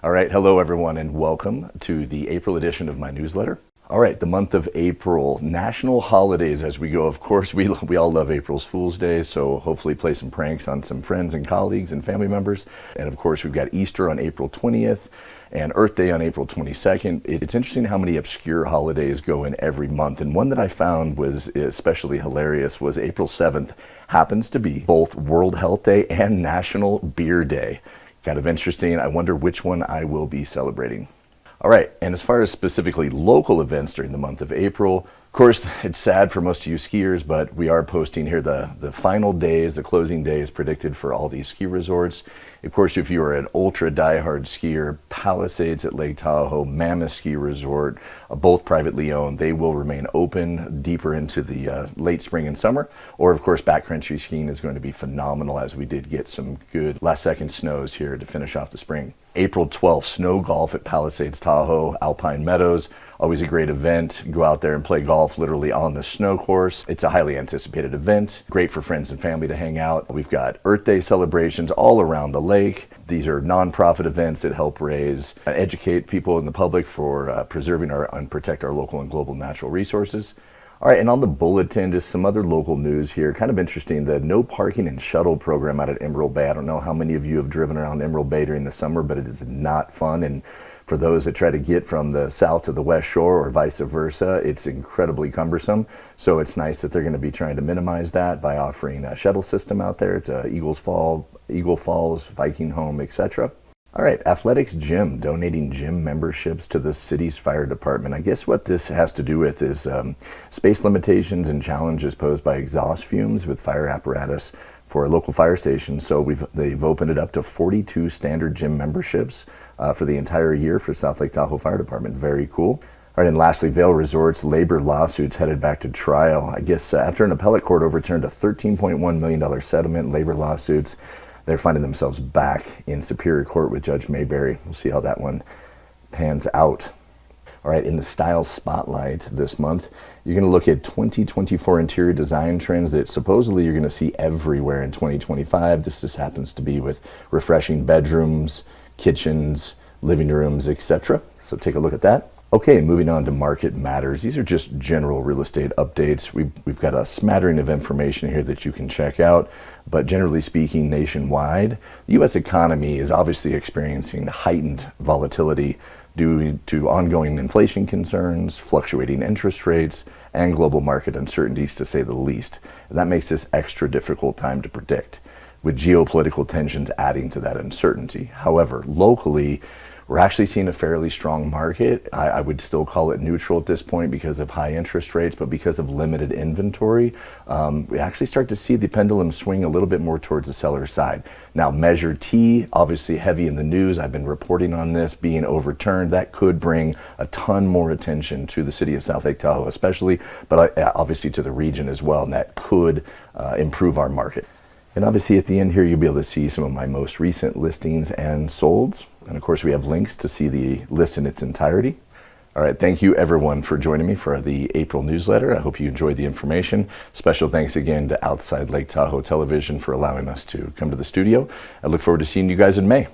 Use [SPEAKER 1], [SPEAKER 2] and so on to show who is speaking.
[SPEAKER 1] All right, hello everyone, and welcome to the April edition of my newsletter. All right, the month of April, national holidays as we go. Of course, we all love April's Fool's Day, so hopefully play some pranks on some friends and colleagues and family members. And of course, we've got Easter on April 20th and Earth Day on April 22nd. It's interesting how many obscure holidays go in every month. And one that I found was especially hilarious was April 7th happens to be both World Health Day and National Beer Day. Kind of interesting. I wonder which one I will be celebrating. All right, and as far as specifically local events during the month of April, of course, it's sad for most of you skiers, but we are posting here the final days, the closing days predicted for all these ski resorts. Of course, if you are an ultra diehard skier, Palisades at Lake Tahoe, Mammoth Ski Resort, both privately owned, they will remain open deeper into the late spring and summer. Or, of course, backcountry skiing is going to be phenomenal as we did get some good last-second snows here to finish off the spring. April 12th, snow golf at Palisades Tahoe, Alpine Meadows. Always a great event. Go out there and play golf literally on the snow course. It's a highly anticipated event. Great for friends and family to hang out. We've got Earth Day celebrations all around the lake. These are nonprofit events that help raise and educate people in the public for preserving and protect our local and global natural resources. All right, and on the bulletin, just some other local news here. Kind of interesting, the no parking and shuttle program out at Emerald Bay. I don't know how many of you have driven around Emerald Bay during the summer, but it is not fun. And for those that try to get from the south to the west shore or vice versa, it's incredibly cumbersome. So it's nice that they're going to be trying to minimize that by offering a shuttle system out there to Eagle Falls, Viking Home, etc. All right, Athletics Gym, donating gym memberships to the city's fire department. I guess what this has to do with is space limitations and challenges posed by exhaust fumes with fire apparatus for local fire stations. So they've opened it up to 42 standard gym memberships for the entire year for South Lake Tahoe Fire Department. Very cool. All right, and lastly, Vail Resorts labor lawsuits headed back to trial. I guess after an appellate court overturned a $13.1 million settlement, labor lawsuits, they're finding themselves back in Superior Court with Judge Mayberry. We'll see how that one pans out. All right, in the style spotlight this month, you're going to look at 2024 interior design trends that supposedly you're going to see everywhere in 2025. This just happens to be with refreshing bedrooms, kitchens, living rooms, etc. So take a look at that. Okay, moving on to Market Matters. These are just general real estate updates. We've got a smattering of information here that you can check out, but generally speaking, nationwide, the U.S. economy is obviously experiencing heightened volatility due to ongoing inflation concerns, fluctuating interest rates, and global market uncertainties, to say the least. And that makes this extra difficult time to predict, with geopolitical tensions adding to that uncertainty. However, locally, we're actually seeing a fairly strong market. I would still call it neutral at this point because of high interest rates, but because of limited inventory, we actually start to see the pendulum swing a little bit more towards the seller's side. Now, Measure T, obviously heavy in the news. I've been reporting on this being overturned. That could bring a ton more attention to the city of South Lake Tahoe especially, but obviously to the region as well, and that could improve our market. And obviously at the end here, you'll be able to see some of my most recent listings and solds. And of course, we have links to see the list in its entirety. All right, thank you everyone for joining me for the April newsletter. I hope you enjoyed the information. Special thanks again to Outside Lake Tahoe Television for allowing us to come to the studio. I look forward to seeing you guys in May.